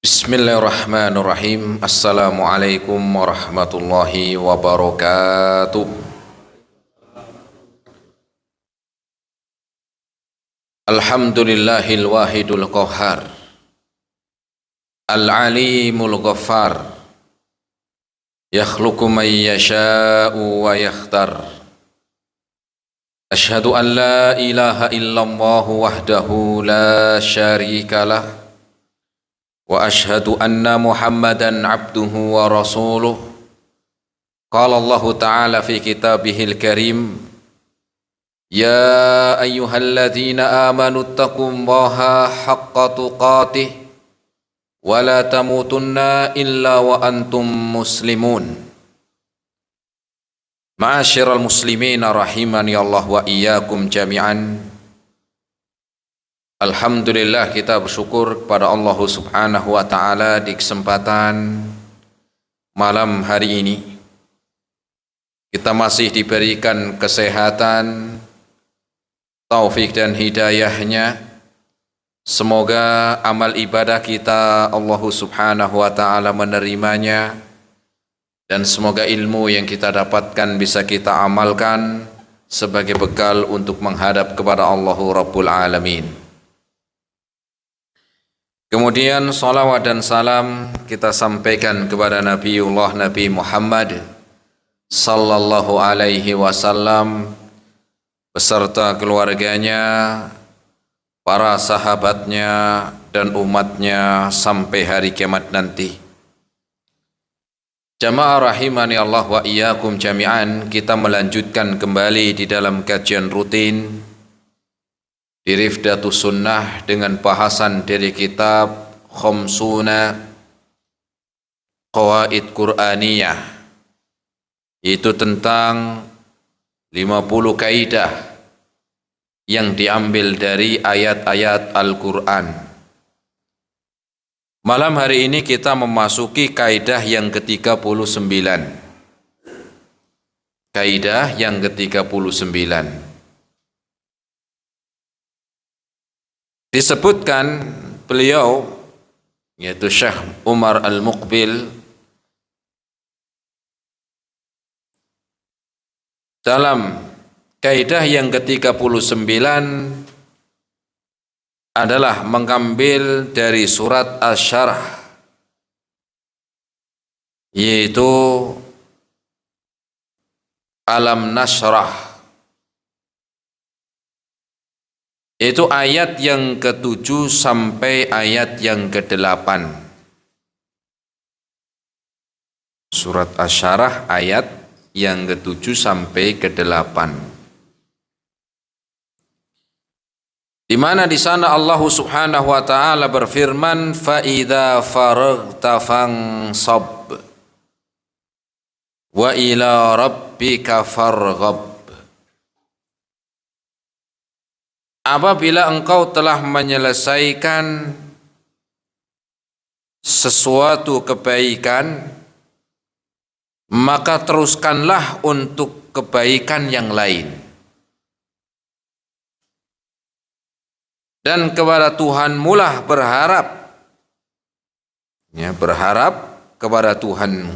Bismillahirrahmanirrahim. Assalamualaikum warahmatullahi wabarakatuh. Alhamdulillahil wahidul qahhar, al-alimul ghaffar, yakhluqu man yasha'u wa yakhtar. Asyhadu an la ilaha illallah wahdahu la syarika lah, wa ashhadu anna Muhammadan abduhu wa rasuluh. Qala Allah Ta'ala fi kitabihil karim, ya ayyuhalladzina amanu taqullaha haqqa tuqatih wa la tamutunna illa wa antum muslimun. Ma'asyiral muslimin rahimani Allah wa iyyakum jami'an. Alhamdulillah, kita bersyukur kepada Allah Subhanahu wa Ta'ala di kesempatan malam hari ini kita masih diberikan kesehatan, taufik dan hidayahnya. Semoga amal ibadah kita Allah Subhanahu wa Ta'ala menerimanya, dan semoga ilmu yang kita dapatkan bisa kita amalkan sebagai bekal untuk menghadap kepada Allah Rabbul Alamin. Kemudian salawat dan salam kita sampaikan kepada Nabi Muhammad sallallahu alaihi wasallam beserta keluarganya, para sahabatnya dan umatnya sampai hari kiamat nanti. Jamaah rahimani Allah wa iyyakum jami'an, kita melanjutkan kembali di dalam kajian rutin di Rifdatus Sunnah dengan bahasan dari kitab Khamsuna Qawaid Qur'aniyah, yaitu tentang 50 kaidah yang diambil dari ayat-ayat Al-Quran. Malam hari ini kita memasuki kaidah yang ke-39. Kaidah yang ke-39. Disebutkan beliau, yaitu Syekh Umar Al-Muqbil, dalam kaidah yang ke-39 adalah mengambil dari surat Asy-Syarh, yaitu Alam Nashrah, itu ayat yang ke-7 sampai ayat yang ke-8. Surat Asy-Syarh ayat yang ke-7 sampai ke-8. Di mana di sana Allah Subhanahu wa Ta'ala berfirman, fa idza faraghta fansab wa ila rabbika farghab. Apabila engkau telah menyelesaikan sesuatu kebaikan, maka teruskanlah untuk kebaikan yang lain. Dan kepada Tuhanmu lah berharap. Ya, berharap kepada Tuhanmu.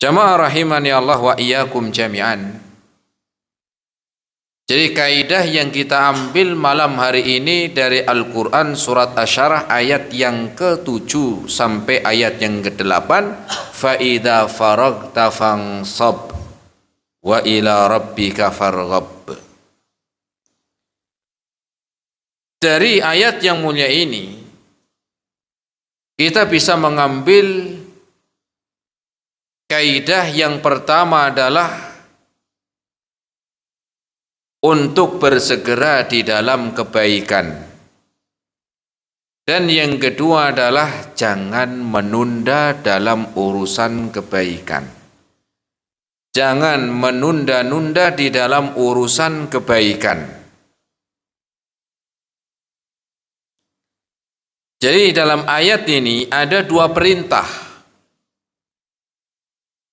Jamaah rahimani Allah wa iyyakum jami'an. Jadi kaidah yang kita ambil malam hari ini dari Al-Quran surat Asy-Syarh ayat yang ke-7 sampai ayat yang ke-8. Fa idza faraghta fansab wa ila rabbika farghab. Dari ayat yang mulia ini kita bisa mengambil kaidah yang pertama adalah untuk bersegera di dalam kebaikan. Dan yang kedua adalah jangan menunda dalam urusan kebaikan. Jangan menunda-nunda di dalam urusan kebaikan. Jadi dalam ayat ini ada dua perintah.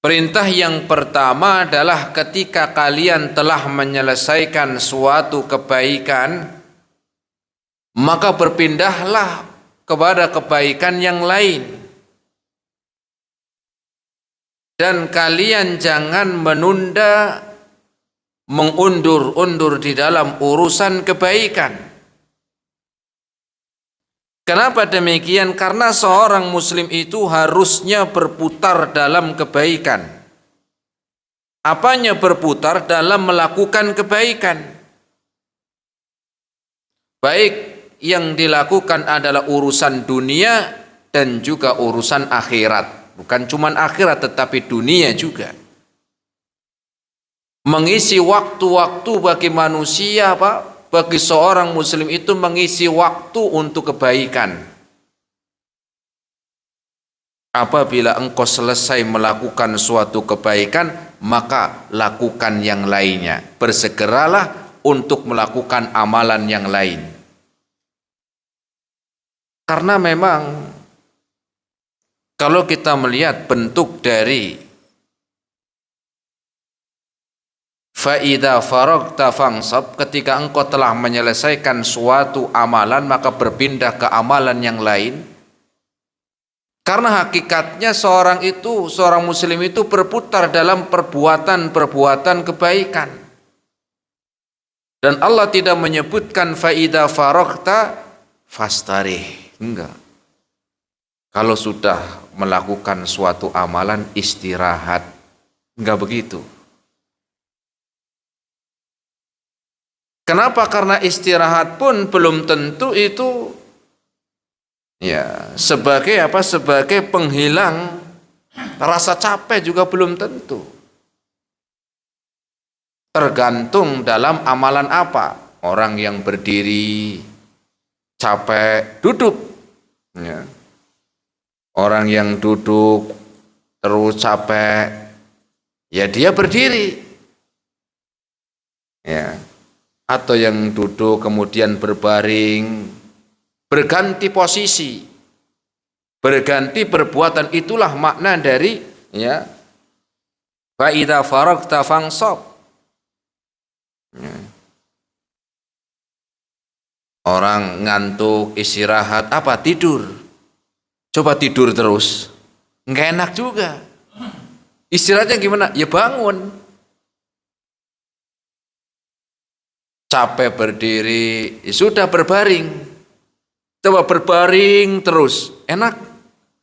Perintah yang pertama adalah ketika kalian telah menyelesaikan suatu kebaikan, maka berpindahlah kepada kebaikan yang lain. Dan kalian jangan menunda, mengundur-undur di dalam urusan kebaikan. Kenapa demikian? Karena seorang muslim itu harusnya berputar dalam kebaikan. Apanya berputar? Dalam melakukan kebaikan. Baik yang dilakukan adalah urusan dunia dan juga urusan akhirat. Bukan cuma akhirat tetapi dunia juga. Mengisi waktu-waktu bagi manusia, Pak, bagi seorang muslim itu mengisi waktu untuk kebaikan. Apabila engkau selesai melakukan suatu kebaikan, maka lakukan yang lainnya. Bersegeralah untuk melakukan amalan yang lain. Karena memang kalau kita melihat bentuk dari fa'idha faragta fansab, ketika engkau telah menyelesaikan suatu amalan maka berpindah ke amalan yang lain. Karena hakikatnya seorang muslim itu berputar dalam perbuatan-perbuatan kebaikan. Dan Allah tidak menyebutkan fa'idha faragta fastarih. Enggak. Kalau sudah melakukan suatu amalan istirahat. Enggak begitu. Kenapa? Karena istirahat pun belum tentu itu ya sebagai apa? Sebagai penghilang rasa capek juga belum tentu. Tergantung dalam amalan apa. Orang yang berdiri capek duduk. Ya. Orang yang duduk terus capek, ya dia berdiri. Ya. Atau yang duduk kemudian berbaring, berganti posisi, berganti perbuatan, itulah makna dari ya fa idza faragta fansab. Ya. Orang ngantuk istirahat apa? Tidur. Coba tidur terus, nggak enak juga. Istirahatnya gimana? Ya bangun. Capek berdiri, ya sudah berbaring. Coba berbaring terus, enak?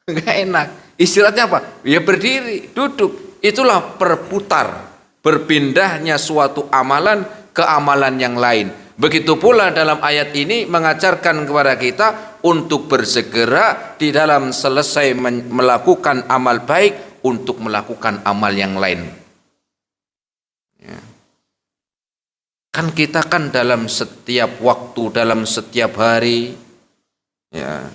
Nggak enak. Istirahatnya apa? Ya berdiri, duduk. Itulah berputar, berpindahnya suatu amalan ke amalan yang lain. Begitu pula dalam ayat ini mengajarkan kepada kita untuk bersegera di dalam selesai melakukan amal baik untuk melakukan amal yang lain. Ya. Kan kita kan dalam setiap waktu, dalam setiap hari, ya,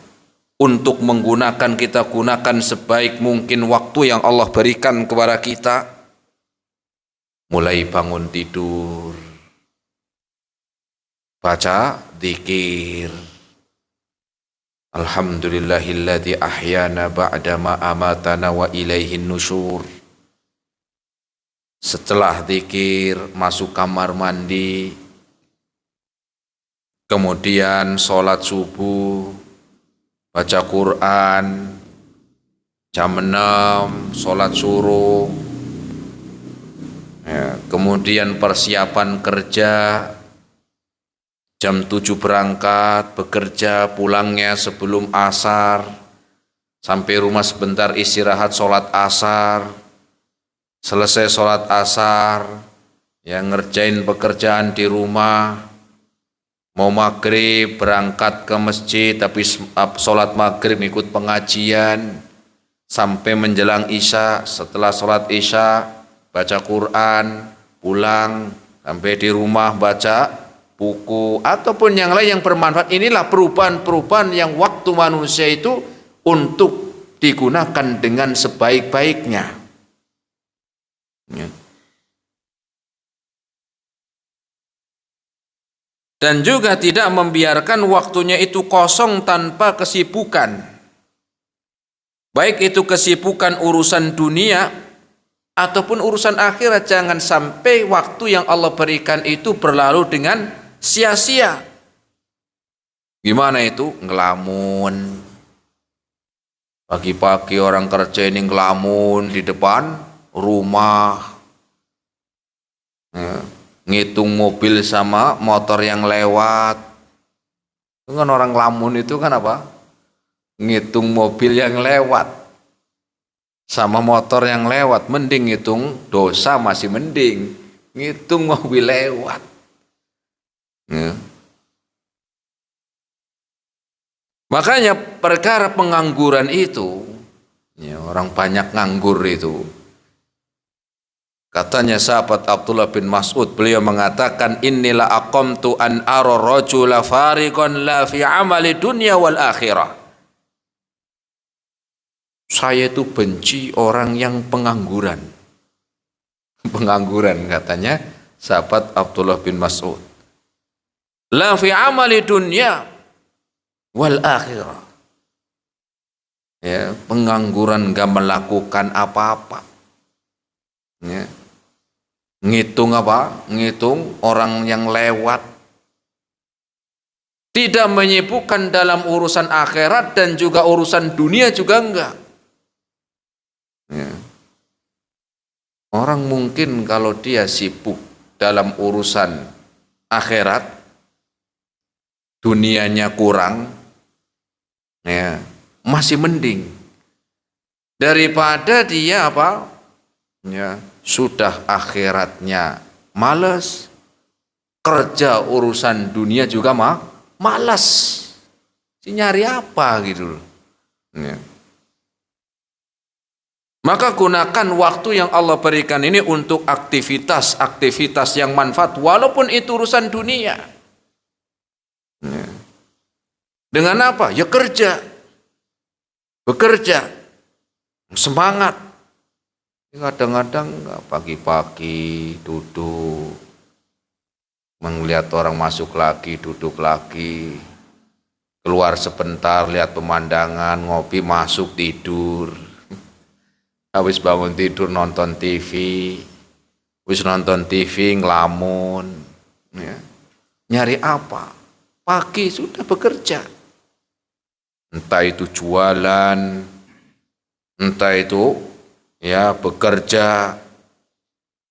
untuk menggunakan kita gunakan sebaik mungkin waktu yang Allah berikan kepada kita. Mulai bangun tidur, baca zikir. Alhamdulillahilladzi ahyana ba'dama amatana wa ilaihin nusyur. Setelah zikir masuk kamar mandi, kemudian sholat subuh, baca Quran, jam 6 sholat suruh, ya, kemudian persiapan kerja, jam 7 berangkat, bekerja, pulangnya sebelum asar, sampai rumah sebentar istirahat sholat asar, selesai sholat asar, ya ngerjain pekerjaan di rumah, mau maghrib berangkat ke masjid, tapi sholat maghrib ikut pengajian, sampai menjelang isya, setelah sholat isya, baca Quran, pulang, sampai di rumah baca buku ataupun yang lain yang bermanfaat. Inilah perubahan-perubahan yang waktu manusia itu untuk digunakan dengan sebaik-baiknya. Ya. Dan juga tidak membiarkan waktunya itu kosong tanpa kesibukan. Baik itu kesibukan urusan dunia ataupun urusan akhirat. Jangan sampai waktu yang Allah berikan itu berlalu dengan sia-sia. Gimana itu? Ngelamun, Pagi-pagi orang kerja ini ngelamun di depan rumah, ya, ngitung mobil sama motor yang lewat. Itu kan orang ngelamun itu kan apa? Ngitung mobil yang lewat sama motor yang lewat. Mending ngitung dosa masih mending, ngitung mobil lewat. Ya. Makanya perkara pengangguran itu, ya, orang banyak nganggur itu. Katanya sahabat Abdullah bin Mas'ud, beliau mengatakan, "Innila aqamtu an ara rajula fariqan la fi amali dunya wal akhirah." Saya itu benci orang yang pengangguran. Pengangguran katanya sahabat Abdullah bin Mas'ud. La fi amali dunya wal akhirah. Ya, pengangguran gak melakukan apa-apa. Ya. Ngitung apa? Ngitung orang yang lewat. Tidak menyibukkan dalam urusan akhirat dan juga urusan dunia juga enggak. Ya. Orang mungkin kalau dia sibuk dalam urusan akhirat, dunianya kurang, ya, masih mending daripada dia apa? Ya, sudah akhiratnya malas, kerja urusan dunia juga malas. Nyari apa gitu loh. Ya. Maka gunakan waktu yang Allah berikan ini untuk aktivitas yang manfaat, walaupun itu urusan dunia. Ya. Dengan apa? Ya kerja, bekerja, semangat. Kadang-kadang pagi-pagi duduk, melihat orang masuk lagi, duduk lagi, keluar sebentar, lihat pemandangan, ngopi, masuk, tidur. Habis bangun tidur nonton TV, habis nonton TV ngelamun. Ya. Nyari apa? Pagi sudah bekerja. Entah itu jualan, entah itu ya bekerja,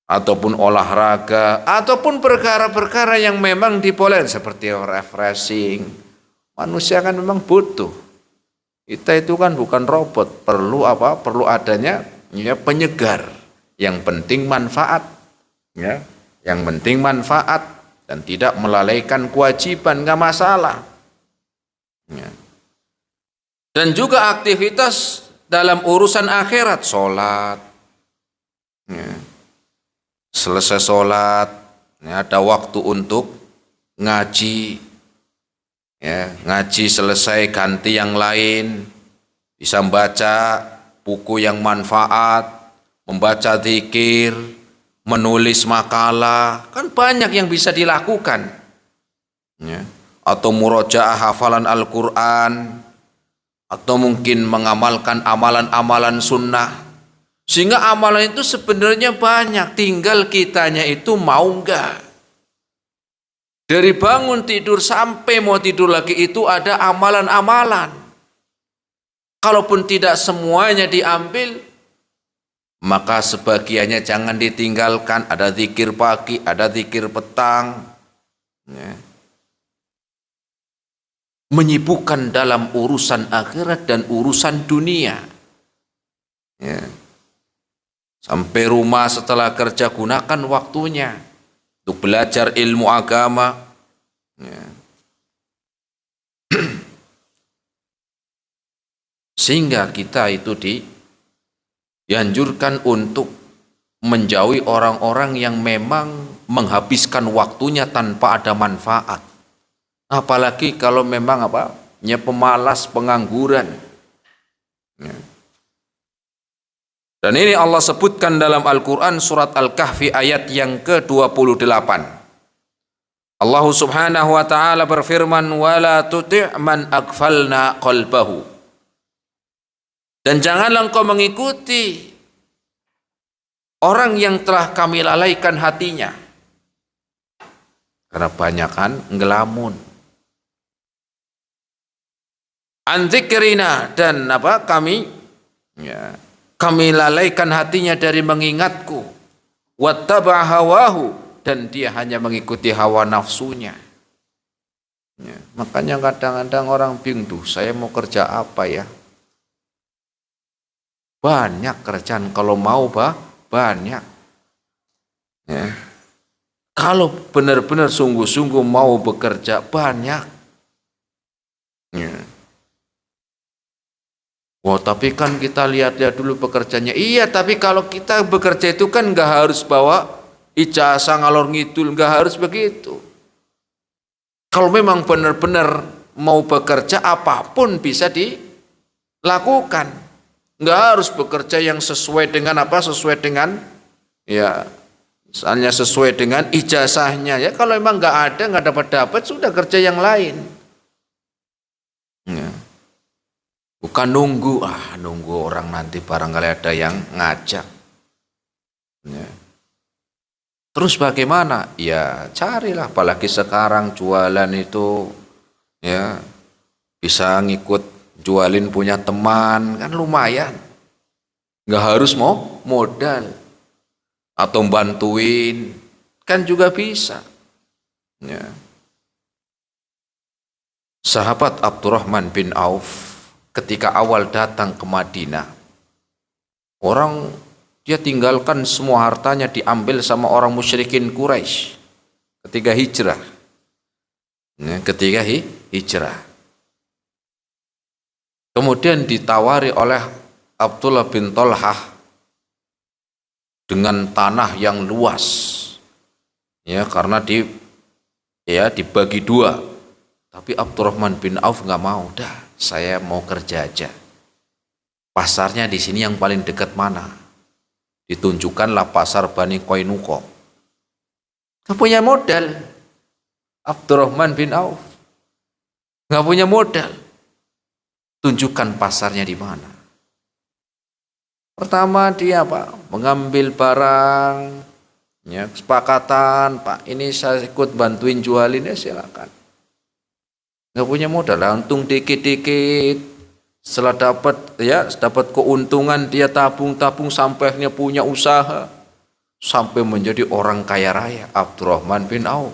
ataupun olahraga, ataupun perkara-perkara yang memang dibolehkan seperti refreshing. Manusia kan memang butuh. Kita itu kan bukan robot, perlu apa? Perlu adanya ya penyegar. Yang penting manfaat, ya. Yang penting manfaat dan tidak melalaikan kewajiban, nggak masalah. Ya. Dan juga aktivitas dalam urusan akhirat, sholat. Ya. Selesai sholat, ya, ada waktu untuk ngaji. Ya, ngaji selesai ganti yang lain, bisa membaca buku yang manfaat, membaca zikir, menulis makalah, kan banyak yang bisa dilakukan. Ya. Atau murojaah hafalan Al-Quran, atau mungkin mengamalkan amalan-amalan sunnah. Sehingga amalan itu sebenarnya banyak, tinggal kitanya itu mau enggak. Dari bangun tidur sampai mau tidur lagi itu ada amalan-amalan. Kalaupun tidak semuanya diambil, maka sebagiannya jangan ditinggalkan. Ada zikir pagi, ada zikir petang. Ya. Menyibukkan dalam urusan akhirat dan urusan dunia. Ya. Sampai rumah setelah kerja, gunakan waktunya untuk belajar ilmu agama. Ya. Sehingga kita itu dianjurkan untuk menjauhi orang-orang yang memang menghabiskan waktunya tanpa ada manfaat. Apalagi kalau memang apa? Ya, pemalas, pengangguran. Ya. Dan ini Allah sebutkan dalam Al-Quran surat Al-Kahfi ayat yang ke-28. Allah subhanahu wa ta'ala berfirman, وَلَا تُطِعْ مَنْ أَغْفَلْنَا قَلْبَهُ. Dan janganlah engkau mengikuti orang yang telah kami lalaikan hatinya. Karena banyak kan ngelamun. an dzikrina, dan apa, kami ya, kami lalaikan hatinya dari mengingatku, wattaba hawahu, dan dia hanya mengikuti hawa nafsunya. Ya, makanya kadang-kadang orang bingung tuh, saya mau kerja apa ya? Banyak kerjaan kalau mau banyak. Ya. Kalau benar-benar sungguh-sungguh mau bekerja banyak. Ya. Wah, tapi kan kita lihat-lihat dulu pekerjaannya. Iya, tapi kalau kita bekerja itu kan nggak harus bawa ijazah ngalor ngidul, nggak harus begitu. Kalau memang benar-benar mau bekerja, apapun bisa dilakukan. Nggak harus bekerja yang sesuai dengan apa? Sesuai dengan ya, misalnya sesuai dengan ijazahnya ya. Kalau memang nggak ada, nggak dapat sudah kerja yang lain. Ya. Bukan nunggu orang nanti barangkali ada yang ngajak. Ya. Terus bagaimana? Ya carilah, apalagi sekarang jualan itu ya bisa ngikut jualin punya teman, kan lumayan. Nggak harus mau modal atau bantuin, kan juga bisa. Ya. Sahabat Abdurrahman bin Auf ketika awal datang ke Madinah, dia tinggalkan semua hartanya, diambil sama orang musyrikin Quraisy ketika hijrah. Ya, ketika hijrah. Kemudian ditawari oleh Abdullah bin Thalhah dengan tanah yang luas, ya, karena dibagi dua. Tapi Abdurrahman bin Auf nggak mau, saya mau kerja aja. Pasarnya di sini yang paling dekat mana? Ditunjukkanlah pasar Bani Qainuqa. Nggak punya modal. Abdurrahman bin Auf nggak punya modal. Tunjukkan pasarnya di mana. Pertama dia mengambil barang, ya, kesepakatan, Pak, ini saya ikut bantuin jualin, ya silakan. Nggak punya modal, untung dikit-dikit. Setelah dapat keuntungan, dia tabung-tabung sampai akhirnya punya usaha, sampai menjadi orang kaya raya, Abdurrahman bin Auf.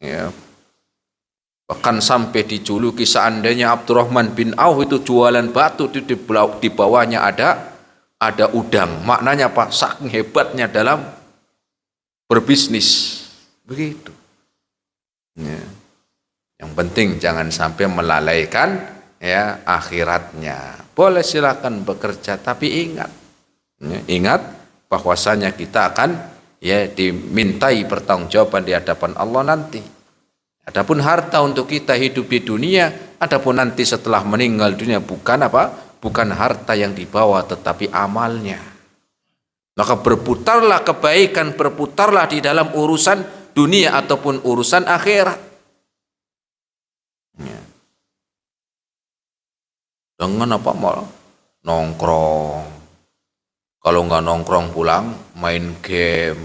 Ya. Bahkan sampai dijuluki seandainya Abdurrahman bin Auf itu jualan batu, di bawahnya ada udang. Maknanya apa? Saking hebatnya dalam berbisnis. Begitu. Ya. Yang penting jangan sampai melalaikan ya akhiratnya. Boleh silakan bekerja, tapi ingat, ya, ingat bahwasanya kita akan ya dimintai pertanggungjawaban di hadapan Allah nanti. Adapun harta untuk kita hidup di dunia, adapun nanti setelah meninggal dunia bukan harta yang dibawa, tetapi amalnya. Maka berputarlah kebaikan, berputarlah di dalam urusan dunia ataupun urusan akhirat. Ya. Dengan mal nongkrong. Kalau nggak nongkrong pulang main game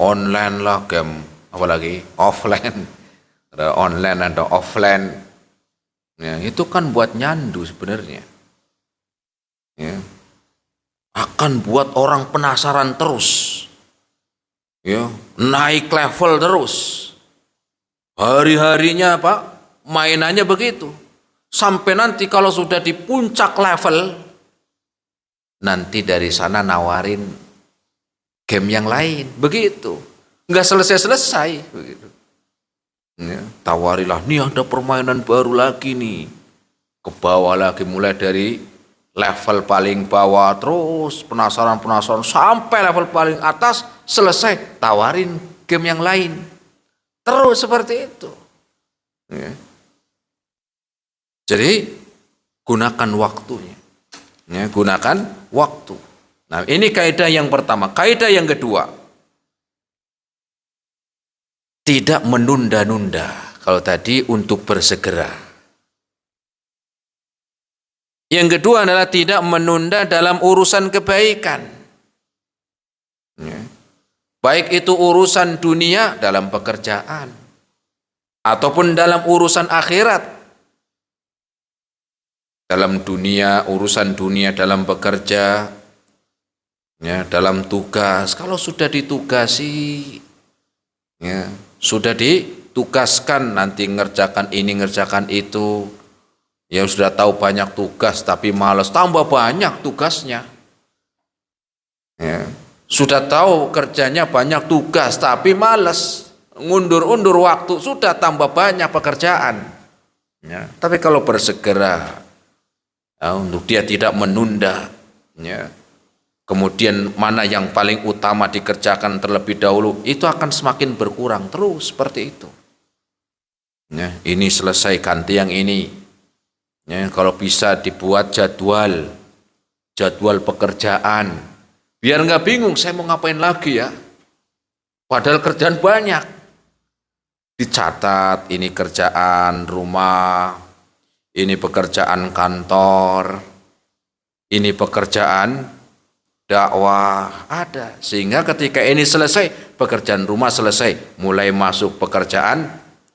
online lah, game apalagi offline, ada online ada offline, ya, itu kan buat nyandu sebenarnya, ya, akan buat orang penasaran terus, ya, naik level terus, hari-harinya mainannya begitu, sampai nanti kalau sudah di puncak level, nanti dari sana nawarin game yang lain, begitu. Nggak selesai-selesai begitu. Ya, tawarilah, nih ada permainan baru lagi nih. Ke bawah lagi, mulai dari level paling bawah terus penasaran sampai level paling atas, selesai tawarin game yang lain. Terus seperti itu. Ya. Jadi gunakan waktunya. Ya, gunakan waktu. Nah, ini kaidah yang pertama. Kaidah yang kedua, tidak menunda-nunda. Kalau tadi untuk bersegera. Yang kedua adalah tidak menunda dalam urusan kebaikan. Ya. Baik itu urusan dunia dalam pekerjaan, ataupun dalam urusan akhirat, dalam dunia, urusan dunia, dalam bekerja, ya, dalam tugas. Kalau sudah ditugasi, ya, sudah ditugaskan nanti ngerjakan ini, ngerjakan itu, ya sudah tahu banyak tugas tapi malas, tambah banyak tugasnya. Ya. Sudah tahu kerjanya banyak tugas tapi malas, ngundur-undur waktu, sudah tambah banyak pekerjaan. Ya. Tapi kalau bersegera, ya, untuk dia tidak menunda, ya, kemudian mana yang paling utama dikerjakan terlebih dahulu, itu akan semakin berkurang terus seperti itu. Ya, ini selesai ganti yang ini. Ya, kalau bisa dibuat jadwal pekerjaan. Biar nggak bingung, saya mau ngapain lagi ya? Padahal kerjaan banyak. Dicatat, ini kerjaan rumah, ini pekerjaan kantor, ini pekerjaan dakwah, ada. Sehingga ketika ini selesai, pekerjaan rumah selesai, mulai masuk pekerjaan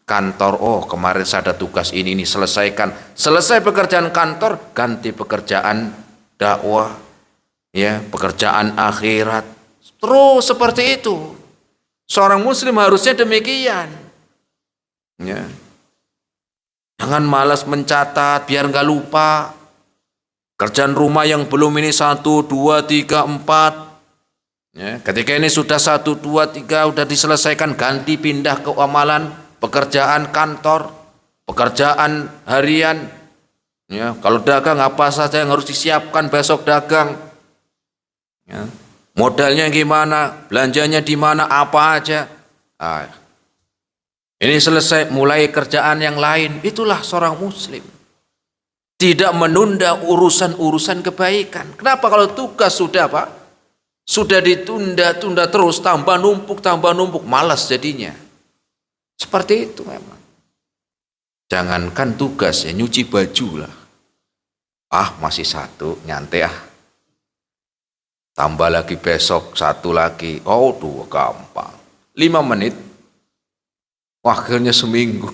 kantor. Oh, kemarin saya ada tugas ini selesaikan. Selesai pekerjaan kantor, ganti pekerjaan dakwah. Ya, pekerjaan akhirat. Terus seperti itu. Seorang muslim harusnya demikian. Ya. Jangan malas mencatat biar nggak lupa. Kerjaan rumah yang belum ini 1, 2, 3, 4. Ya, ketika ini sudah 1, 2, 3 udah diselesaikan, ganti pindah ke amalan pekerjaan kantor, pekerjaan harian. Ya, kalau dagang apa saja yang harus disiapkan besok dagang. Ya. Modalnya gimana, belanjanya di mana, apa aja. Ini selesai, mulai kerjaan yang lain. Itulah seorang muslim. Tidak menunda urusan-urusan kebaikan. Kenapa? Kalau tugas sudah apa? Sudah ditunda-tunda terus, tambah numpuk, malas jadinya. Seperti itu memang. Jangankan tugas ya, nyuci baju lah. Masih 1, nyantai Tambah lagi besok 1 lagi. 2 gampang. 5 menit. Akhirnya seminggu.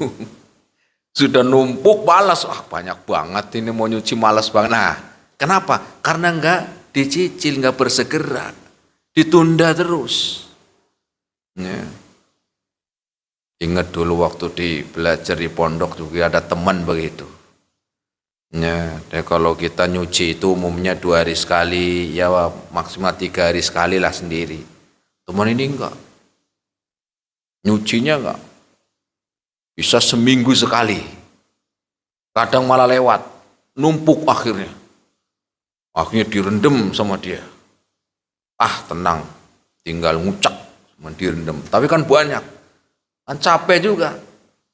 Sudah numpuk, malas. Banyak banget ini mau nyuci, malas banget. Nah, kenapa? Karena enggak dicicil, enggak bersegera. Ditunda terus. Ya. Ingat dulu waktu belajar di pondok juga ada teman begitu. Ya, kalau kita nyuci itu umumnya 2 hari sekali, ya maksimal 3 hari sekali lah sendiri. Teman ini enggak. Nyucinya enggak. Bisa seminggu sekali. Kadang malah lewat. Numpuk akhirnya. Akhirnya direndam sama dia. Tenang. Tinggal ngucak. Direndam. Tapi kan banyak. Kan capek juga.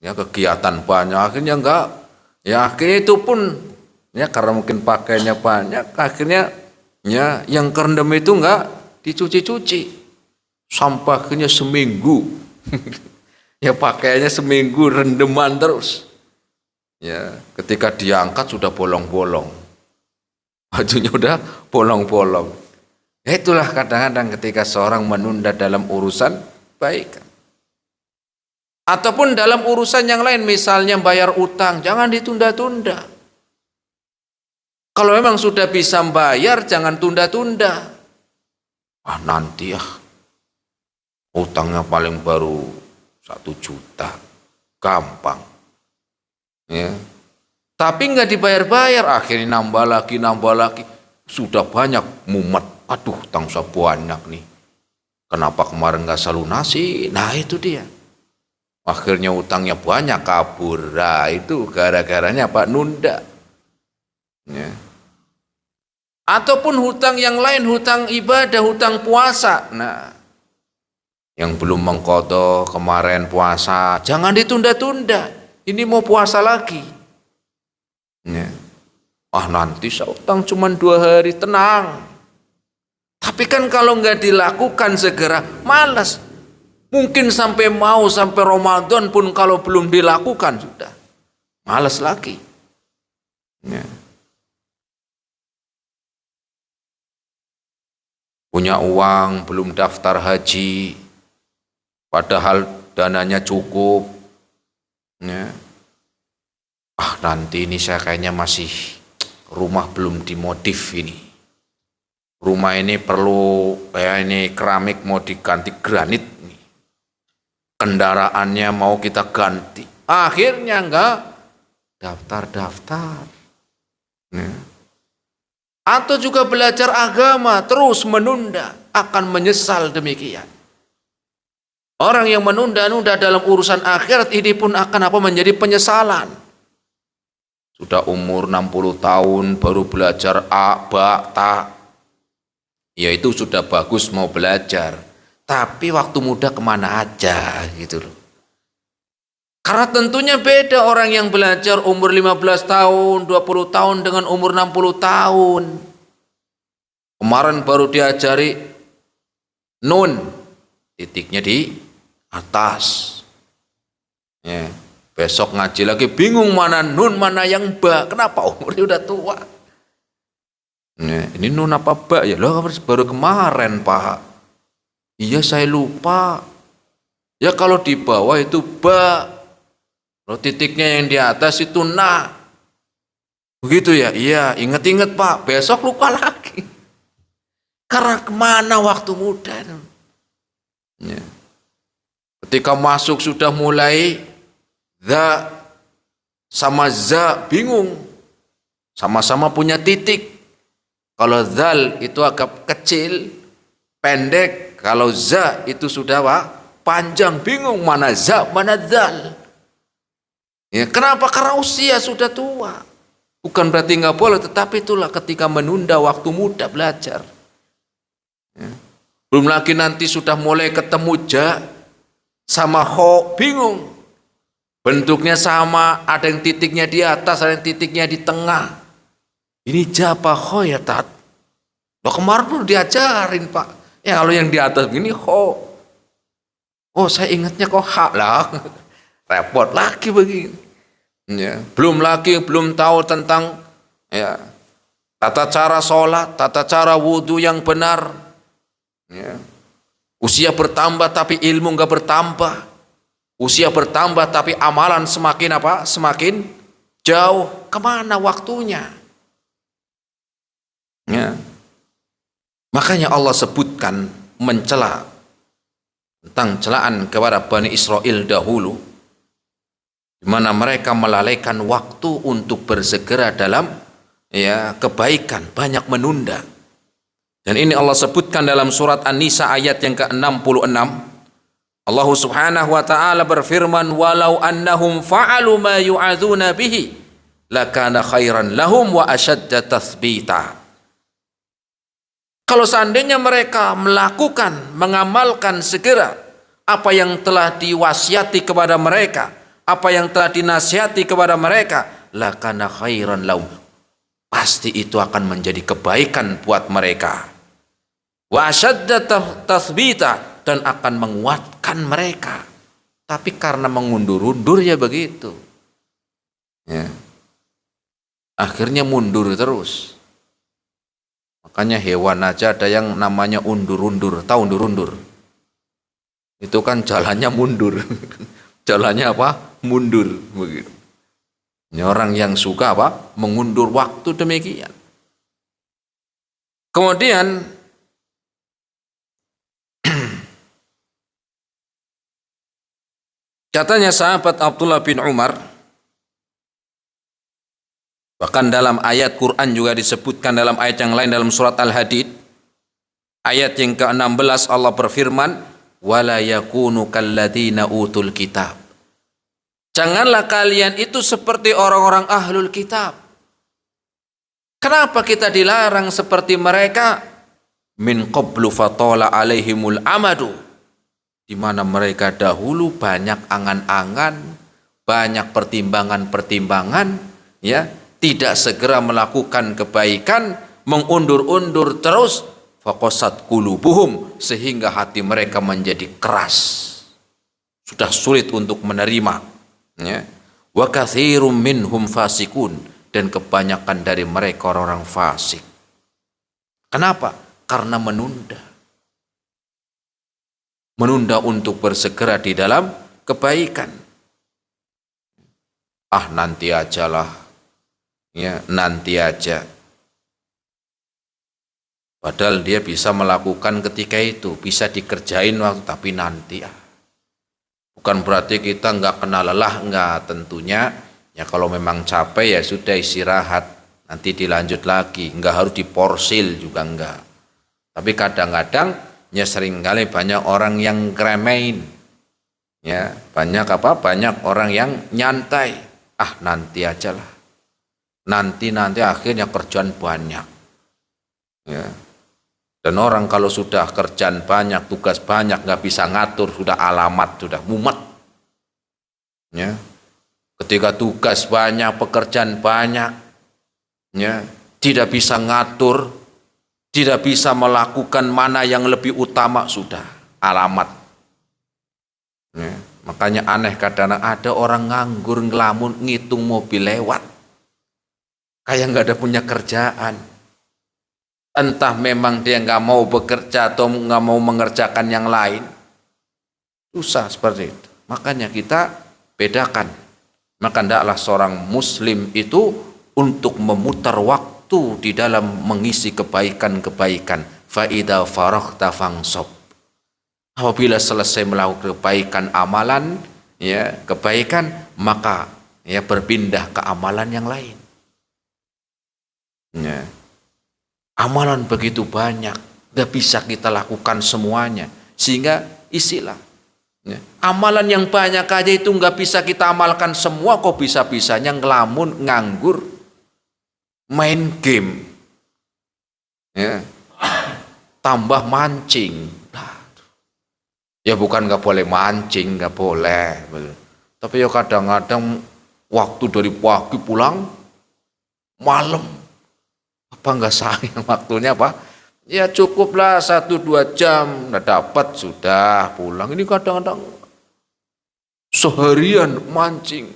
Ya kegiatan banyak. Akhirnya enggak. Ya akhirnya itu pun. Ya karena mungkin pakainya banyak. Akhirnya ya yang kerendam itu enggak dicuci-cuci. Sampai akhirnya seminggu. Ya pakaiannya seminggu rendeman terus. Ya, ketika diangkat sudah bolong-bolong. Bajunya udah bolong-bolong. Ya, itulah kadang-kadang ketika seorang menunda dalam urusan baik. Ataupun dalam urusan yang lain, misalnya bayar utang, jangan ditunda-tunda. Kalau memang sudah bisa bayar, jangan tunda-tunda. Nanti utangnya paling baru 1 juta, gampang. Ya. Tapi nggak dibayar-bayar, akhirnya nambah lagi. Sudah banyak, mumet. Utang saya banyak nih. Kenapa kemarin nggak saya lunasi? Nah itu dia. Akhirnya utangnya banyak, kabur. Nah itu gara-garanya nunda. Ya. Ataupun hutang yang lain, hutang ibadah, hutang puasa. Nah, yang belum mengqadha kemarin puasa, jangan ditunda-tunda. Ini mau puasa lagi. Ya. Nanti saya utang cuma 2 hari, tenang. Tapi kan kalau nggak dilakukan segera, malas. Mungkin sampai Ramadan pun kalau belum dilakukan sudah malas lagi. Ya. Punya uang, belum daftar haji. Padahal dananya cukup. Ya. Nanti ini saya kayaknya masih rumah belum dimodif ini. Rumah ini perlu ini keramik mau diganti granit nih. Kendaraannya mau kita ganti. Akhirnya enggak daftar. Atau juga belajar agama terus menunda, akan menyesal demikian. Orang yang menunda-nunda dalam urusan akhirat ini pun akan menjadi penyesalan. Sudah umur 60 tahun baru belajar A, Ba, Ta. Ya itu sudah bagus mau belajar. Tapi waktu muda kemana aja gitu loh. Karena tentunya beda orang yang belajar umur 15 tahun, 20 tahun dengan umur 60 tahun. Kemarin baru diajari nun, titiknya di atas. Ya, besok ngaji lagi bingung mana nun mana yang ba. Kenapa umurnya udah tua? Ya, ini nun apa ba ya? Loh baru kemarin Pak. Iya saya lupa. Ya kalau di bawah itu ba. Kalau titiknya yang di atas itu na. Begitu ya? Iya, inget-inget Pak. Besok lupa lagi. Karena kemana waktu muda? Ya. Ketika masuk sudah mulai za sama za bingung. Sama-sama punya titik. Kalau zal itu agak kecil, pendek. Kalau za itu sudah panjang, bingung mana za, mana zal. Ya, kenapa? Karena usia sudah tua. Bukan berarti nggak boleh, tetapi itulah ketika menunda waktu muda belajar. Ya. Belum lagi nanti sudah mulai ketemu ja sama ho, bingung. Bentuknya sama, ada yang titiknya di atas, ada yang titiknya di tengah. Ini ja apa ho ya tat? Loh kemarin belum diajarin Pak. Ya kalau yang di atas gini ho. Oh saya ingatnya kok ha lah. Repot lagi begini. Ya, belum tahu tentang ya tata cara sholat, tata cara wudhu yang benar. Ya. Usia bertambah tapi ilmu enggak bertambah. Usia bertambah tapi amalan semakin Semakin jauh. Kemana waktunya? Ya. Makanya Allah sebutkan mencela tentang celaan kepada Bani Israel dahulu, di mana mereka melalaikan waktu untuk bersegera dalam kebaikan, banyak menunda. Dan ini Allah sebutkan dalam surat An-Nisa ayat yang ke-66. Allah Subhanahu wa taala berfirman, "Walau annahum fa'alu ma yu'adzuna bihi lakana khairan lahum wa ashadda tathbita." Kalau seandainya mereka mengamalkan segera apa yang telah diwasiati kepada mereka, apa yang telah dinasihati kepada mereka, lakana khairan lahum, pasti itu akan menjadi kebaikan buat mereka. Wa ashadda tathbita, dan akan menguatkan mereka. Tapi karena mengundur-undur ya begitu. Ya. Akhirnya mundur terus. Makanya hewan aja ada yang namanya undur-undur. Tahu undur-undur? Itu kan jalannya mundur. Jalannya mundur begitu. Ini orang yang suka mengundur waktu demikian. Kemudian katanya sahabat Abdullah bin Umar, bahkan dalam ayat Quran juga disebutkan dalam ayat yang lain dalam surat Al-Hadid ayat yang ke-16 Allah berfirman, wala yakunu kalladzina utul kitab, janganlah kalian itu seperti orang-orang ahlul kitab. Kenapa kita dilarang seperti mereka? Min qablu fatala alaihimul amadu, di mana mereka dahulu banyak angan-angan, banyak pertimbangan-pertimbangan, ya, tidak segera melakukan kebaikan, mengundur-undur terus, faqasat qulubuhum, sehingga hati mereka menjadi keras, sudah sulit untuk menerima, ya. Wa katsirum minhum fasikun, dan kebanyakan dari mereka orang fasik. Kenapa? Karena menunda untuk bersegera di dalam kebaikan. Nanti ajalah, Ya, nanti aja. Padahal dia bisa melakukan ketika itu, bisa dikerjain waktu, tapi nanti. Bukan berarti kita nggak kena lelah, nggak, tentunya. Ya kalau memang capek ya sudah istirahat, nanti dilanjut lagi. Nggak harus diporsil juga nggak. Tapi kadang-kadang ya seringkali banyak orang yang ngeremehin. Ya, banyak orang yang nyantai. Nanti aja lah. Nanti akhirnya kerjaan banyak. Ya. Dan orang kalau sudah kerjaan banyak, tugas banyak, nggak bisa ngatur, sudah alamat, sudah mumet. Ya. Ketika tugas banyak, pekerjaan banyak, ya, tidak bisa ngatur, tidak bisa melakukan mana yang lebih utama, sudah alamat. Ya. Makanya aneh kadang ada orang nganggur, ngelamun, ngitung mobil lewat. Kayak nggak ada punya kerjaan. Entah memang dia nggak mau bekerja atau nggak mau mengerjakan yang lain. Susah seperti itu. Makanya kita bedakan. Maka hendaklah seorang muslim itu untuk memutar waktu di dalam mengisi kebaikan-kebaikan. Fa idza faraghta fansab. Apabila selesai melakukan kebaikan amalan, ya, kebaikan, maka ya berpindah ke amalan yang lain. Ya. Amalan begitu banyak, gak bisa kita lakukan semuanya, sehingga isilah. Ya. Amalan yang banyak aja itu gak bisa kita amalkan semua, kok bisa-bisanya ngelamun, nganggur, main game, ya. Tambah mancing. Ya bukan gak boleh mancing, gak boleh, tapi ya kadang-kadang waktu dari pagi pulang malam. Apa enggak sayang waktunya, Pak? Ya cukuplah 1-2 jam, udah dapat, sudah pulang. Ini kadang-kadang seharian mancing,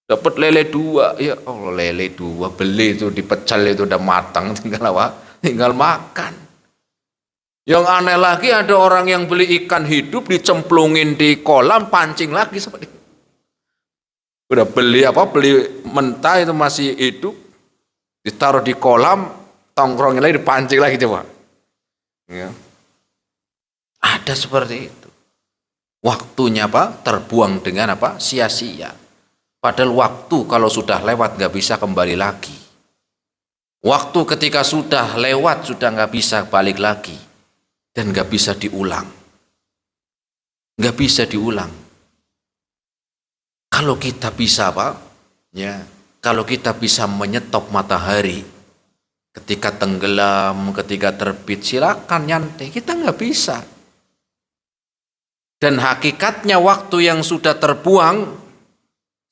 dapat lele 2, ya Allah, lele 2, beli itu dipecel itu udah matang, tinggal apa? Tinggal makan. Yang aneh lagi ada orang yang beli ikan hidup dicemplungin di kolam, pancing lagi seperti itu. Udah beli mentah itu masih hidup, ditaruh di kolam, tongkrongnya lagi, dipancing lagi, coba. Ya. Ada seperti itu. Waktunya terbuang dengan sia-sia. Padahal waktu kalau sudah lewat gak bisa kembali lagi. Waktu ketika sudah lewat sudah gak bisa balik lagi. Dan gak bisa diulang. Gak bisa diulang. Kalau kita bisa ya, kalau kita bisa menyetop matahari ketika tenggelam, ketika terbit, silakan nyantai. Kita nggak bisa. Dan hakikatnya waktu yang sudah terbuang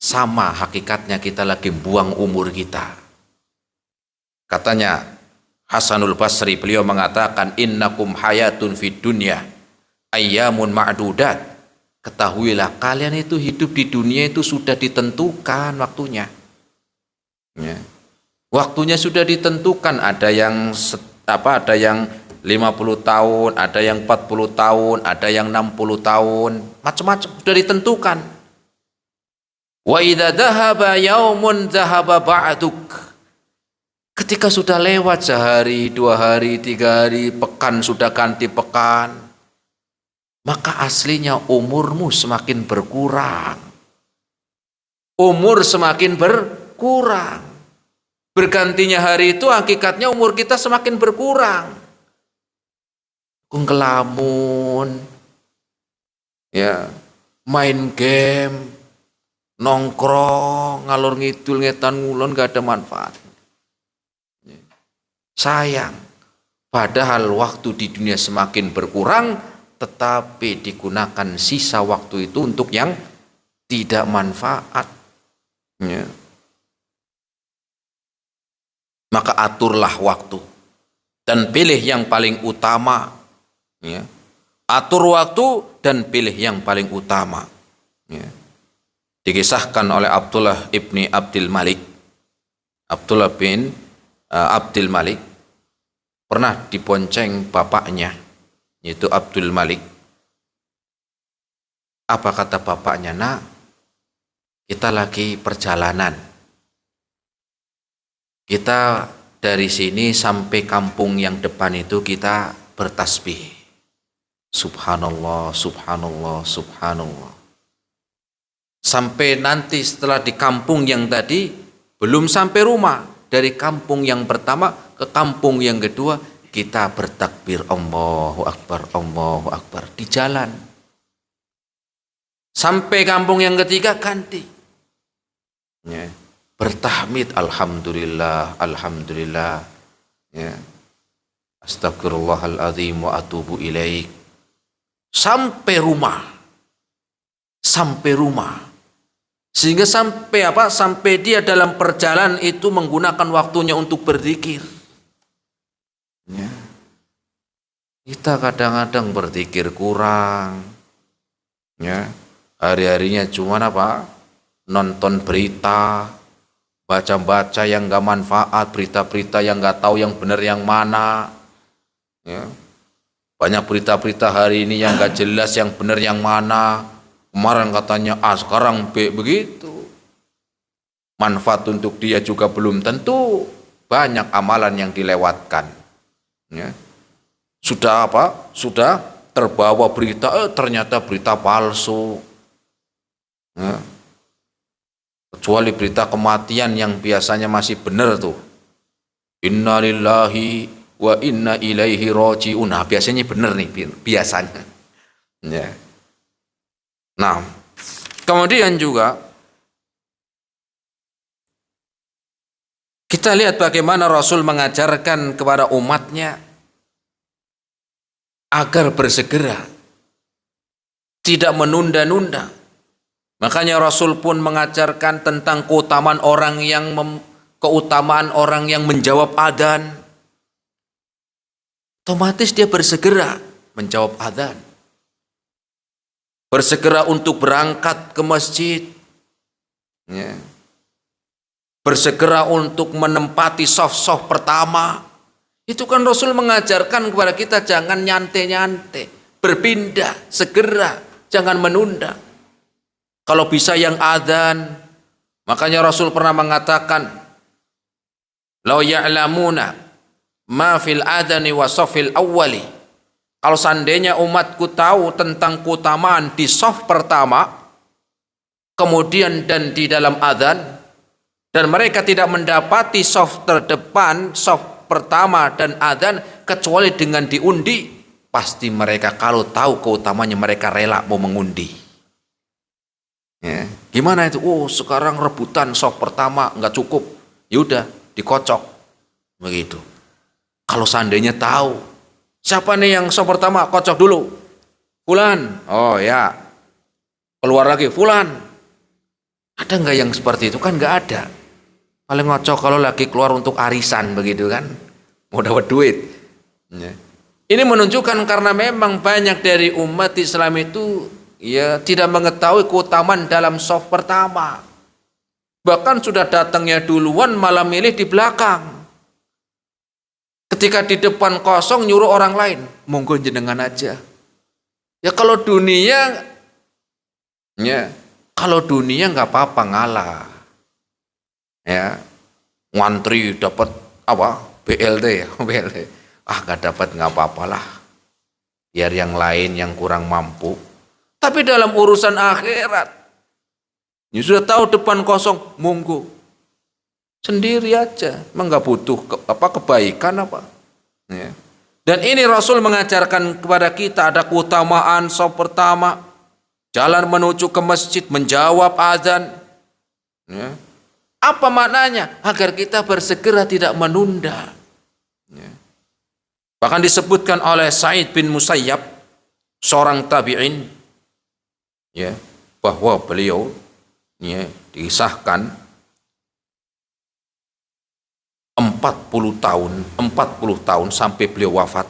sama hakikatnya kita lagi buang umur kita. Katanya Hasanul Basri, beliau mengatakan, innakum hayatun fid dunya ayyamun ma'dudat. Ketahuilah kalian itu hidup di dunia itu sudah ditentukan waktunya. Ya. Waktunya sudah ditentukan, ada yang 50 tahun, ada yang 40 tahun, ada yang 60 tahun, macam-macam sudah ditentukan. Wa idza dhahaba yaumun dhahaba ba'duk. Ketika sudah lewat sehari, 2 hari, 3 hari, pekan sudah ganti pekan, maka aslinya umurmu semakin berkurang. Umur semakin berkurang. Bergantinya hari itu hakikatnya umur kita semakin berkurang. Ngelamun, ya, main game, nongkrong, ngalor ngidul, ngetan ngulon, gak ada manfaat. Sayang. Padahal waktu di dunia semakin berkurang, tetapi digunakan sisa waktu itu untuk yang tidak manfaat. Ya. Maka aturlah waktu dan pilih yang paling utama. Ya. Atur waktu dan pilih yang paling utama. Ya. Dikisahkan oleh Abdullah ibni Abdul Malik. Abdullah bin Abdul Malik pernah dibonceng bapaknya, yaitu Abdul Malik. Apa kata bapaknya? Nak, kita lagi perjalanan. Kita dari sini sampai kampung yang depan itu kita bertasbih. Subhanallah, subhanallah, subhanallah. Sampai nanti setelah di kampung yang tadi, belum sampai rumah. Dari kampung yang pertama ke kampung yang kedua, kita bertakbir Allahu Akbar, Allahu Akbar di jalan. Sampai kampung yang ketiga ganti. Ya. Bertahmid alhamdulillah, alhamdulillah. Ya. Astagfirullahaladzim wa atubu ilaik. Sampai rumah. Sampai rumah. Sehingga sampai apa? Sampai dia dalam perjalanan itu menggunakan waktunya untuk berzikir. Ya. Kita kadang-kadang berzikir kurang. Ya. Hari-harinya cuma apa? Nonton berita, baca-baca yang gak manfaat, berita-berita yang gak tahu yang benar yang mana. Ya. Banyak berita-berita hari ini yang gak jelas yang benar yang mana. Kemarin katanya A, sekarang B, begitu. Manfaat untuk dia juga belum tentu. Banyak amalan yang dilewatkan. Ya. Sudah apa? Sudah terbawa berita, ternyata berita palsu. Ya. Kecuali berita kematian yang biasanya masih benar tuh. Inna lillahi wa inna ilaihi raji'un. Nah, biasanya benar nih, biasanya. Ya. Nah, kemudian juga kita lihat bagaimana Rasul mengajarkan kepada umatnya agar bersegera, tidak menunda-nunda. Makanya Rasul pun mengajarkan tentang keutamaan orang yang menjawab adzan. Otomatis dia bersegera menjawab adzan. Bersegera untuk berangkat ke masjid. Ya. Bersegera untuk menempati saf-saf pertama. Itu kan Rasul mengajarkan kepada kita jangan nyantai-nyantai. Berpindah, segera, jangan menunda. Kalau bisa yang adzan, makanya Rasul pernah mengatakan, "Lau ya'lamuna ma fil adzani wa shafil awwali." Kalau seandainya umatku tahu tentang keutamaan di shaf pertama, kemudian dan di dalam adzan, dan mereka tidak mendapati shaf terdepan, shaf pertama dan adzan kecuali dengan diundi, pasti mereka kalau tahu keutamanya mereka rela mau mengundi. Ya. Gimana itu? Oh, sekarang rebutan shaf pertama nggak cukup, yaudah dikocok begitu. Kalau seandainya tahu siapa nih yang shaf pertama, kocok dulu Fulan, oh ya keluar lagi Fulan. Ada nggak yang seperti itu? Kan nggak ada. Paling ngocok kalau lagi keluar untuk arisan begitu kan, mau dapat duit. Ya. Ini menunjukkan karena memang banyak dari umat Islam itu ya tidak mengetahui keutamaan dalam shaf pertama. Bahkan sudah datangnya duluan malah milih di belakang. Ketika di depan kosong nyuruh orang lain, monggo jenengan aja. Ya kalau dunia nggak apa-apa ngalah. Ya. Ngantri dapat apa? BLT ya, BLT. Nggak dapat nggak apa-apalah. Biar yang lain yang kurang mampu. Tapi dalam urusan akhirat, ya sudah tahu depan kosong, monggo sendiri aja, emang nggak butuh kebaikan apa. Ya. Dan ini Rasul mengajarkan kepada kita ada keutamaan shaf pertama, jalan menuju ke masjid, menjawab azan. Ya. Apa maknanya? Agar kita bersegera tidak menunda. Ya. Bahkan disebutkan oleh Sa'id bin Musayyab, seorang tabi'in. Ya, bahwa beliau ya, disahkan 40 tahun sampai beliau wafat.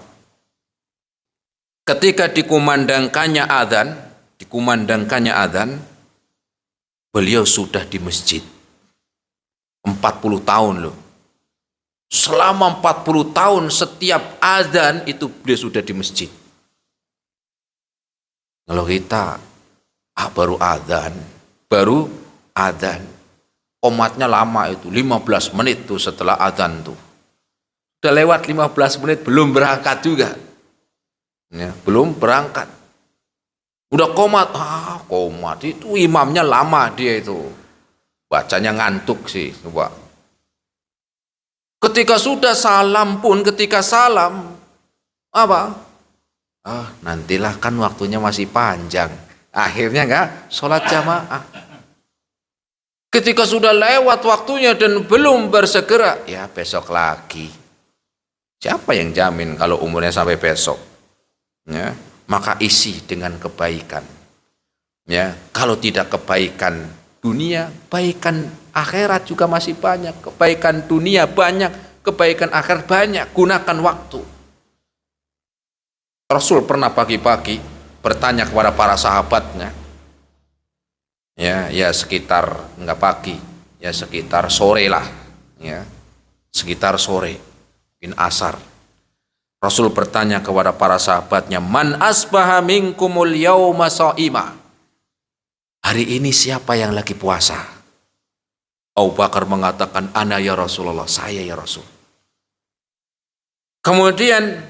Ketika dikumandangkannya adzan, beliau sudah di masjid. 40 tahun loh. Selama 40 tahun setiap adzan itu beliau sudah di masjid. Kalau kita baru adzan. Qomatnya lama itu, 15 menit tuh setelah adzan tuh. Udah lewat 15 menit belum berangkat juga. Ya, belum berangkat. Udah qomat, qomat itu imamnya lama dia itu. Bacanya ngantuk sih, coba. Ketika sudah salam pun, ketika salam, apa? Nantilah kan waktunya masih panjang. Akhirnya enggak sholat jamaah. Ketika sudah lewat waktunya dan belum bersegera, ya besok lagi. Siapa yang jamin kalau umurnya sampai besok? Ya, maka isi dengan kebaikan. Ya, kalau tidak kebaikan dunia, kebaikan akhirat juga masih banyak. Kebaikan dunia banyak, kebaikan akhirat banyak. Gunakan waktu. Rasul pernah pagi-pagi bertanya kepada para sahabatnya. Ya sekitar enggak pagi, ya sekitar sore lah, ya sekitar sore, mungkin asar. Rasul bertanya kepada para sahabatnya, man asbaha minkumul yauma sha'ima. Hari ini siapa yang lagi puasa? Abu Bakar mengatakan, ana ya Rasulullah, saya ya Rasul. Kemudian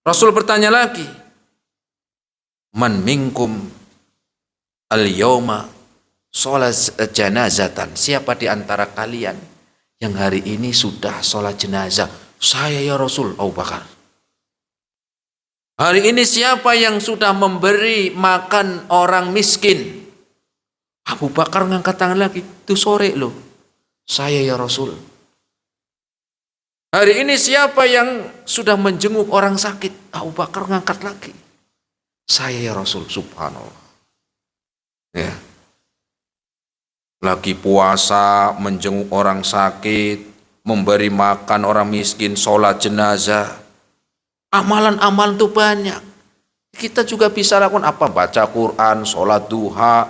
Rasul bertanya lagi, man minkum al-yawma sholat janazatan. Siapa di antara kalian yang hari ini sudah sholat jenazah? Saya ya Rasul, Abu Bakar. Hari ini siapa yang sudah memberi makan orang miskin? Abu Bakar ngangkat tangan lagi. Itu sore loh. Saya ya Rasul. Hari ini siapa yang sudah menjenguk orang sakit? Abu Bakar ngangkat lagi. Saya ya Rasul, subhanallah. Ya. Lagi puasa, menjenguk orang sakit, memberi makan orang miskin, sholat jenazah. Amalan-amalan itu banyak. Kita juga bisa lakukan apa? Baca Quran, sholat duha,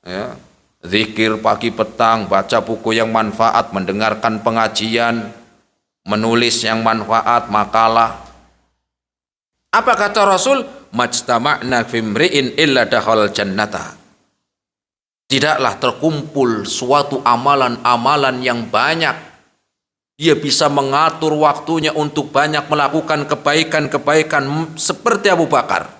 ya, zikir pagi petang, baca buku yang manfaat, mendengarkan pengajian, menulis yang manfaat, makalah. Apa kata Rasul? Majtama'na fimri'in illa dakhal jannata. Tidaklah terkumpul suatu amalan-amalan yang banyak. Dia bisa mengatur waktunya untuk banyak melakukan kebaikan-kebaikan seperti Abu Bakar.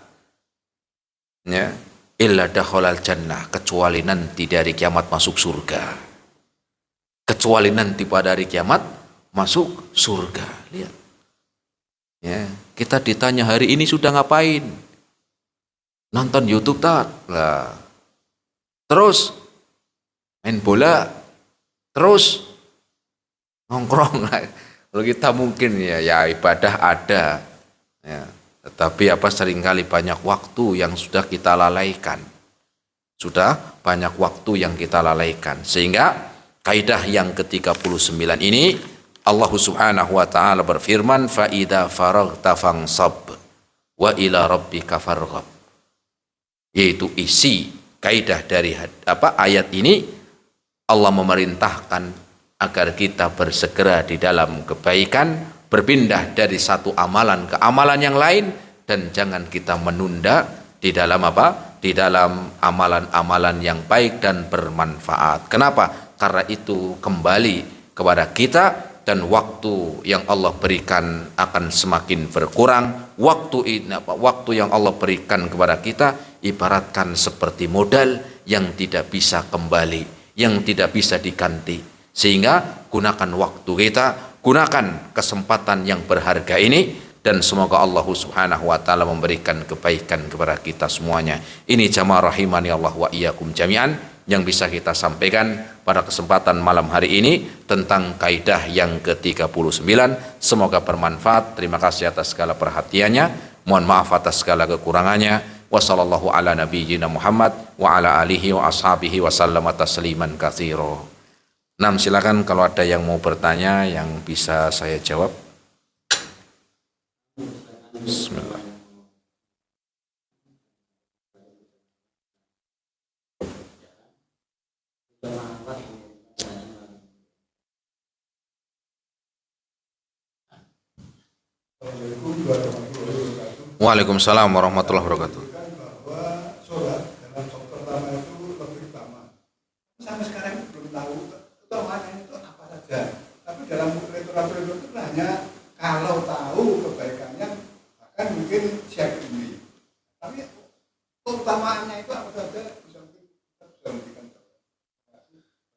Ya, illa dakhalal jannah, kecuali nanti dari kiamat masuk surga. Kecuali nanti pada hari kiamat masuk surga. Lihat. Ya, kita ditanya hari ini sudah ngapain? Nonton YouTube tak? Lah. Terus main bola, terus nongkrong. Kalau kita mungkin ya ibadah ada, ya, tetapi seringkali banyak waktu yang sudah kita lalaikan, sehingga kaidah yang ke-39 ini Allah Subhanahu wa taala berfirman, fa idza faraghta fansab wa ila rabbika farghab, yaitu isi kaidah dari ayat ini. Allah memerintahkan agar kita bersegera di dalam kebaikan, berpindah dari satu amalan ke amalan yang lain, dan jangan kita menunda di dalam di dalam amalan-amalan yang baik dan bermanfaat. Kenapa? Karena itu kembali kepada kita, dan waktu yang Allah berikan akan semakin berkurang. Waktu yang Allah berikan kepada kita ibaratkan seperti modal yang tidak bisa kembali, yang tidak bisa diganti. Sehingga gunakan waktu kita, gunakan kesempatan yang berharga ini, dan semoga Allah Subhanahu wa taala memberikan kebaikan kepada kita semuanya. Ini jamaah rahimani Allah wa iyyakum jami'an yang bisa kita sampaikan pada kesempatan malam hari ini tentang kaidah yang ke-39. Semoga bermanfaat. Terima kasih atas segala perhatiannya. Mohon maaf atas segala kekurangannya. Wassallallahu ala nabiyyina Muhammad wa ala alihi wa ashabihi wa sallama tasliman katsira. Silakan kalau ada yang mau bertanya yang bisa saya jawab. Bismillah. Waalaikumsalam warahmatullahi wabarakatuh. Bahwa sholat dalam sholat pertama itu lebih utama. Sampai sekarang belum tahu saja. Tapi dalam literatur itu hanya kalau tahu kebaikannya akan mungkin siap ini. Tapi keutamaannya itu apa saja bisa memberikan.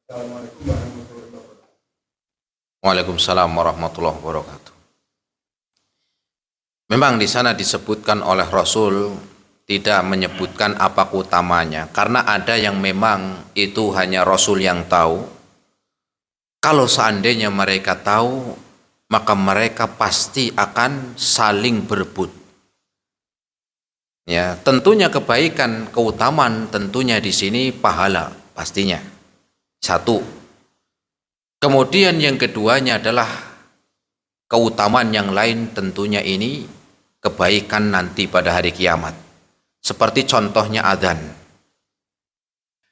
Assalamualaikum warahmatullahi wabarakatuh. Waalaikumsalam warahmatullahi wabarakatuh. Memang di sana disebutkan oleh Rasul tidak menyebutkan apa keutamanya, karena ada yang memang itu hanya Rasul yang tahu. Kalau seandainya mereka tahu, maka mereka pasti akan saling berebut. Ya, tentunya kebaikan, keutamaan tentunya di sini pahala pastinya. Satu. Kemudian yang keduanya adalah keutamaan yang lain, tentunya ini kebaikan nanti pada hari kiamat. Seperti contohnya adzan.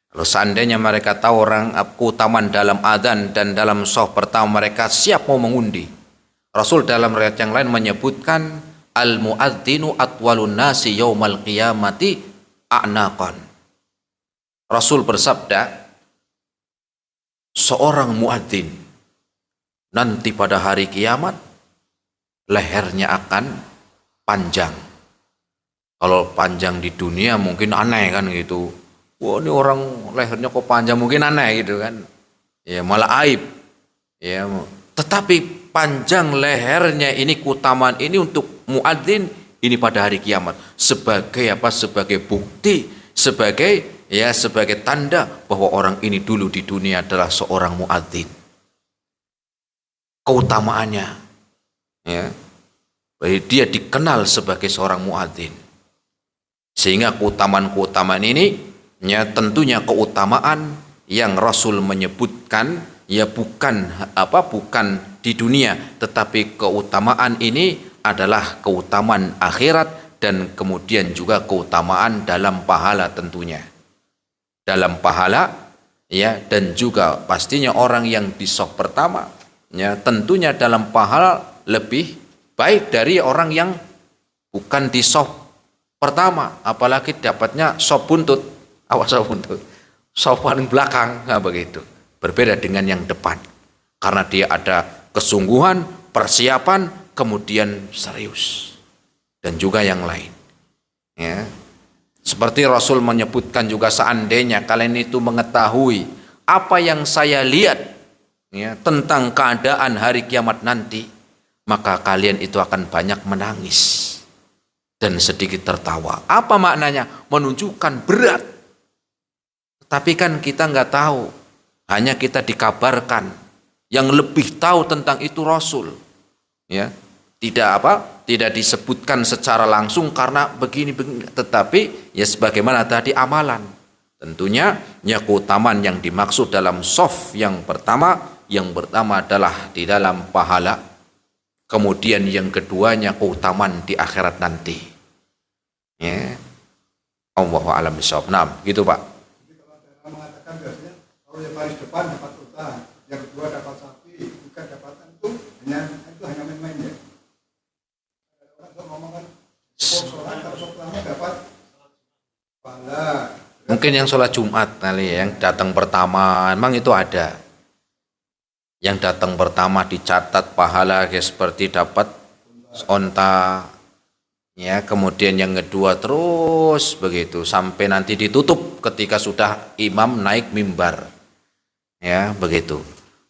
Kalau seandainya mereka tahu orang keutamaan dalam adzan dan dalam shaf pertama, mereka siap mau mengundi. Rasul dalam riwayat yang lain menyebutkan al-muadzinu atwalun nasi yaumal qiyamati a'naqan. Rasul bersabda, seorang muadzin nanti pada hari kiamat lehernya akan panjang. Kalau panjang di dunia mungkin aneh kan gitu. Wah, ini orang lehernya kok panjang, mungkin aneh gitu kan. Ya malah aib. Ya, tetapi panjang lehernya ini, keutamaan ini untuk muadzin ini pada hari kiamat sebagai apa? Sebagai bukti, sebagai tanda bahwa orang ini dulu di dunia adalah seorang muadzin. Keutamaannya, ya, dia dikenal sebagai seorang muadzin. Sehingga keutamaan ini, ya, tentunya keutamaan yang Rasul menyebutkan, ya bukan di dunia, tetapi keutamaan ini adalah keutamaan akhirat dan kemudian juga keutamaan dalam pahala tentunya. Dalam pahala, ya, dan juga pastinya orang yang di shaf pertama, ya, tentunya dalam pahala lebih baik dari orang yang bukan di shaf pertama, apalagi dapatnya shaf buntut, shaf paling belakang, nah begitu. Berbeda dengan yang depan, karena dia ada kesungguhan, persiapan, kemudian serius, dan juga yang lain. Ya. Seperti Rasul menyebutkan juga, seandainya kalian itu mengetahui apa yang saya lihat, ya, tentang keadaan hari kiamat nanti, maka kalian itu akan banyak menangis dan sedikit tertawa. Apa maknanya? Menunjukkan berat. Tapi kan kita nggak tahu, hanya kita dikabarkan. Yang lebih tahu tentang itu Rasul. Ya, tidak disebutkan secara langsung karena begini, tetapi ya sebagaimana tadi amalan. Tentunya ya keutamaan yang dimaksud dalam shaf yang pertama adalah di dalam pahala. Kemudian yang keduanya keutamaan di akhirat nanti. Ya. Allahu a'lam bishawab. Nah, gitu Pak. Jadi kalau ada mengatakan biasanya kalau yang baris depan dapat unta, yang kedua dapat sapi, bukan dapatan itu hanya main-main ya. Orang kalau ngomong kan, kalau sholat dapat pahala. Mungkin yang sholat Jumat kali ya, yang datang pertama, memang itu ada. Yang datang pertama dicatat pahala seperti dapat onta, ya, kemudian yang kedua terus begitu sampai nanti ditutup ketika sudah imam naik mimbar, ya begitu.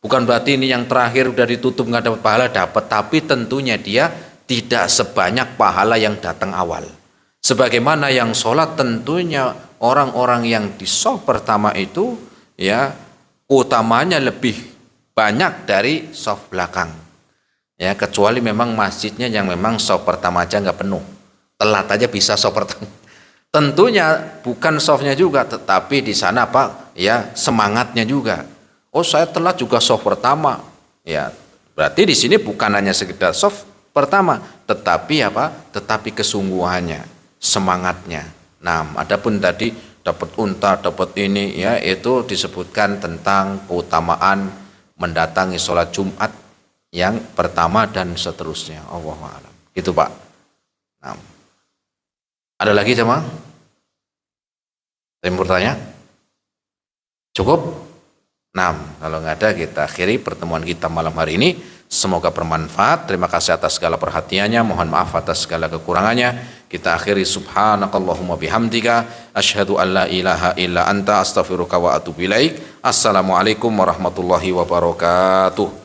Bukan berarti ini yang terakhir udah ditutup nggak dapat pahala, dapat, tapi tentunya dia tidak sebanyak pahala yang datang awal. Sebagaimana yang sholat tentunya orang-orang yang di shaf pertama itu, ya, utamanya lebih banyak dari shaf belakang, ya, kecuali memang masjidnya yang memang shaf pertama aja nggak penuh, telat aja bisa shaf pertama. Tentunya bukan shafnya juga, tetapi di sana apa, ya, semangatnya juga. Oh, saya telat juga shaf pertama, ya, berarti di sini bukan hanya sekedar shaf pertama, tetapi apa, tetapi kesungguhannya, semangatnya. Nah, adapun tadi dapat unta, dapat ini, ya, itu disebutkan tentang keutamaan mendatangi sholat Jumat yang pertama dan seterusnya. Allahu a'lam. Gitu Pak. Nah. Ada lagi sama? Saya mau bertanya? Cukup? Kalau nggak ada kita akhiri pertemuan kita malam hari ini. Semoga bermanfaat. Terima kasih atas segala perhatiannya. Mohon maaf atas segala kekurangannya. Kita akhiri subhanakallahumma bihamdika asyhadu an la ilaha illa anta astaghfiruka wa atubu ilaik. Assalamualaikum warahmatullahi wabarakatuh.